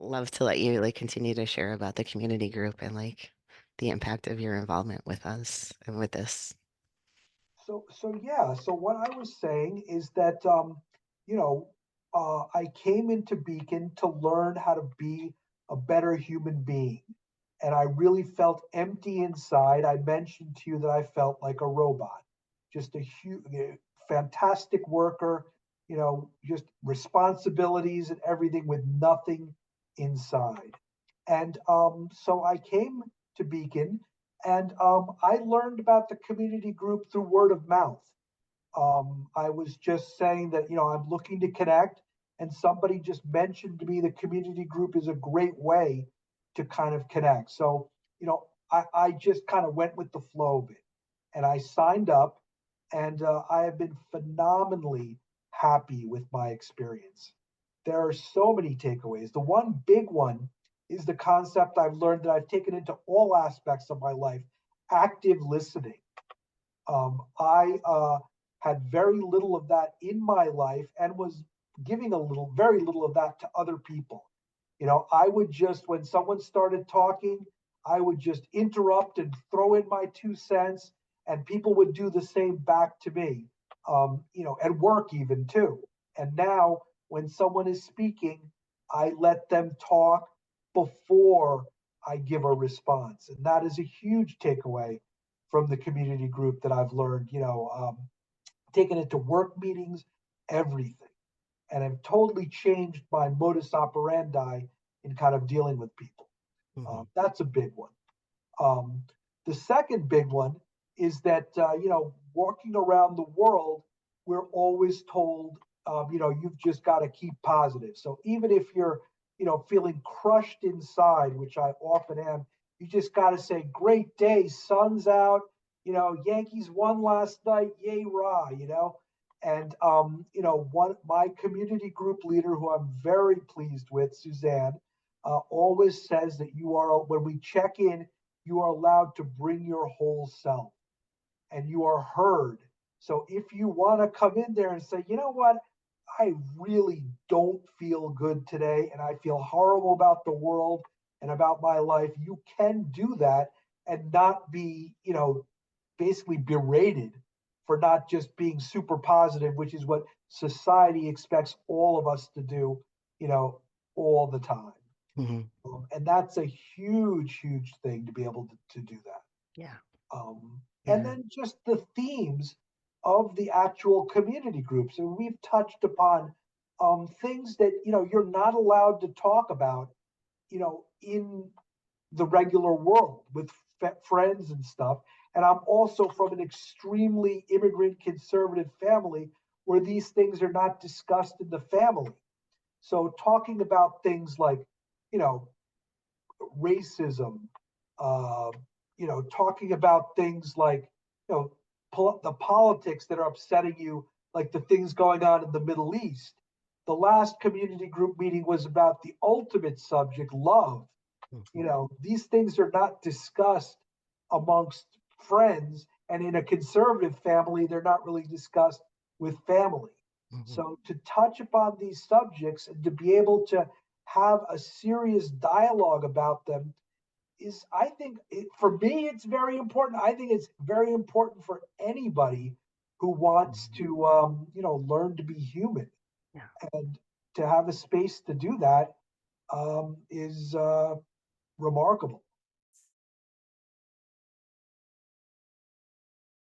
love to let you like continue to share about the community group and like the impact of your involvement with us and with this. So yeah. So what I was saying is that you know, I came into Beacon to learn how to be a better human being, and I really felt empty inside. I mentioned to you that I felt like a robot, just a huge, fantastic worker. Just responsibilities and everything with nothing inside. And so I came to Beacon, and I learned about the community group through word of mouth. I was just saying that, I'm looking to connect, and somebody just mentioned to me the community group is a great way to kind of connect. So, I just kind of went with the flow of it, and I signed up, and I have been phenomenally happy with my experience. There are so many takeaways. The one big one is the concept I've learned that I've taken into all aspects of my life: active listening. I had very little of that in my life and was giving very little of that to other people. I would just, when someone started talking, I would just interrupt and throw in my 2 cents, and people would do the same back to me, at work even too. And now, when someone is speaking, I let them talk before I give a response. And that is a huge takeaway from the community group that I've learned, taking it to work meetings, everything. And have totally changed my modus operandi in kind of dealing with people. Mhm. That's a big one. Um, the second big one is that, walking around the world, we're always told, you've just got to keep positive. So even if you're, feeling crushed inside, which I often am, you just got to say, great day, sun's out, Yankees won last night, yay, rah, And, my community group leader, who I'm very pleased with, Suzanne, always says that when we check in, you are allowed to bring your whole self and you are heard. So if you want to come in there and say, you know what, I really don't feel good today and I feel horrible about the world and about my life, you can do that and not be, basically berated for not just being super positive, which is what society expects all of us to do, you know, all the time. Mhm. And that's a huge, huge thing to be able to do that. Yeah. And Yeah. then just the themes of the actual community groups. And we've touched upon things that, you're not allowed to talk about, in the regular world with friends and stuff. And I'm also from an extremely immigrant conservative family where these things are not discussed in the family. So talking about things like, you know, racism, uh, talking about things like, you know, the politics that are upsetting you, like the things going on in the Middle East. The last community group meeting was about the ultimate subject, love. Mhm. These things are not discussed amongst friends, and in a conservative family, they're not really discussed with family. Mhm. So to touch upon these subjects and to be able to have a serious dialogue about them is, I think, for me, it's very important. I think it's very important for anybody who wants Mhm. to, learn to be human, Yeah. and to have a space to do that is remarkable.